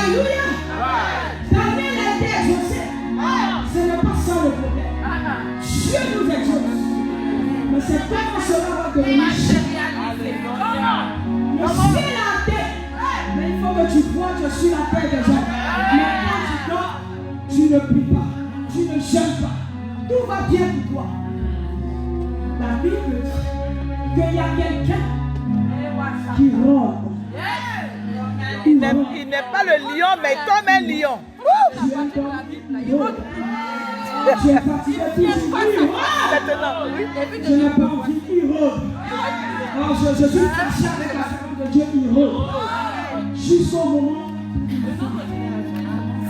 Alléluia. Daniel a été exaucé. Ce n'est pas ça le problème. Dieu nous exauce. Mais c'est comment cela va devenir. Le ciel a terre. Mais il faut que tu crois que je suis la terre des hommes. Mais quand tu dors, tu ne pries pas. Tu ne jeûnes pas. Tout va bien pour toi. La Bible dit qu'il y a quelqu'un qui rôde. Il n'est pas le lion, mais comme un lion. J'ai fatigué tout ce qui rôde. Maintenant, oui. Je n'ai pas envie qu'il rôde. Alors je suis fâché avec la femme de Dieu qui rôde. Jusqu'au moment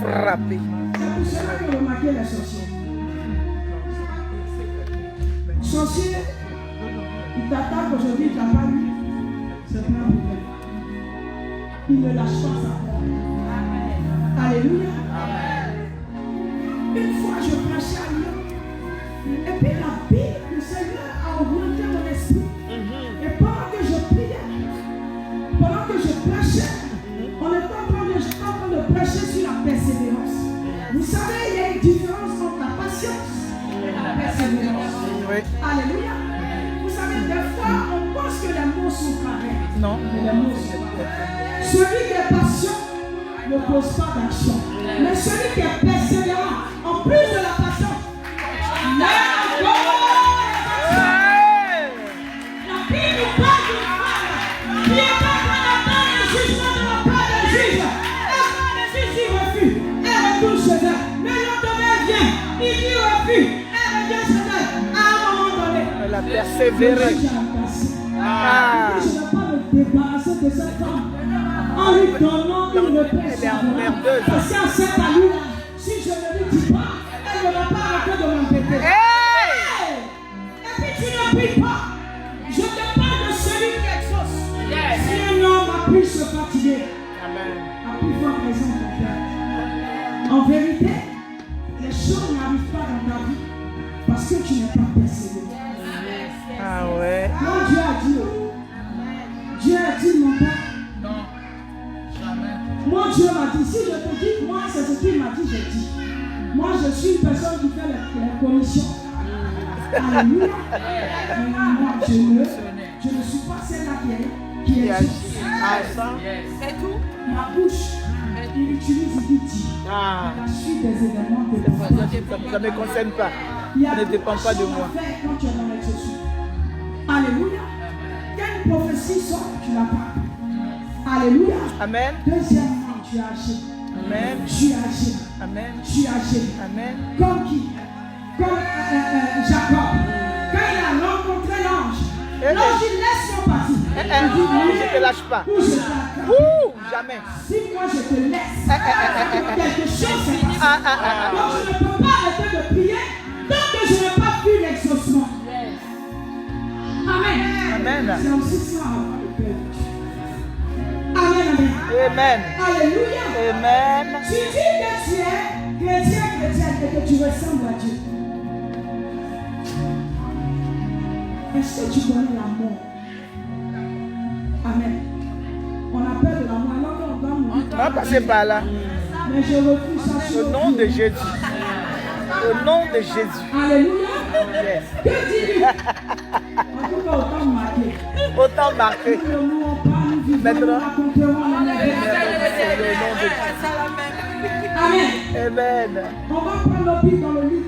frappé. C'est pour cela que remarquez les sorciers. Sorcier, il t'attaque aujourd'hui, il t'a pas vu. C'est pas un problème. Il ne lâche pas sa foi. Alléluia. Une fois je prêchais à Lyon. Et puis la Bible, le Seigneur a orienté mon esprit. Et pendant que je priais, pendant que je prêchais, on était en train de prêcher sur la persévérance. Vous savez, il y a une différence entre la patience et la persévérance. Oui. Alléluia. Vous savez, des fois, on pense que les mots sont pareils. Non. Mais les mots sont pareils. Celui qui est patient ne pose pas d'action. Mais celui qui est persévérant, en plus de la patience, la Bible nous parle d'une femme qui est pas dans la main du jugement de la part des juges. Et quand les juges y refusent, elle retourne chez elle. Mais le lendemain vient, il y refuse, elle revient chez elle. À un moment donné, elle a persévéré. Je n'ai pas me débarrasser de cette femme en lui donnant une réponse. Elle est emmerdeuse. Parce qu'à cette allure, si je ne lui dis pas, elle ne va pas arrêter de m'embêter. Hey! Et puis tu ne pries pas. Je te parle de celui qui exauce. Si un homme a pu se fatiguer, a pu voir raison de faire. En vérité, les choses n'arrivent pas dans ta vie parce que tu n'es pas persévéré. Ah ouais. Quand Dieu a dit, Dieu a dit mon père. Non, jamais. Moi, Dieu m'a dit, si je te dis, moi, c'est ce qu'il m'a dit, j'ai dit. Moi, je suis une personne qui fait les commissions. Alléluia. Moi, je ne suis pas celle-là qui est juste. C'est tout. Ma bouche, il utilise l'outil. À la suite des événements que Ça ne me concerne pas. il y a Ça ne dépend pas de moi. quand tu es dans l'exaucement. Alléluia. Quelle prophétie sort, tu l'as pas. Alléluia. Amen. Deuxièmement, tu as agi. Amen. Tu as agi. Amen. Tu as agi. Amen. Comme qui? Comme Jacob. Quand il a rencontré l'ange, l'ange il laisse son parti. Il dit, Je ne te lâche pas. ou je t'attrape. Jamais. Si moi je te laisse, quelque chose s'est passé. Donc je ne peux pas arrêter de prier tant que je n'ai pas vu l'exaucement. Amen. Amen. C'est aussi ça. Amen, amen. Amen. Alléluia. Amen. Tu dis que tu es chrétien et que tu ressembles à Dieu. Est-ce que tu connais l'amour? Amen. On appelle de l'amour alors qu'on va mourir. On va passer par là. Mais je refuse ça sur Au nom de Jésus. Au nom de Jésus. Alléluia. Yes. Que dis-tu? En tout cas, autant marqué. Autant marqué. Le mot on parle, nous vivons, nous Maintenant. racontons, on est C'est le nom de Jésus. Amen. Amen. On va prendre nos pieds dans le livre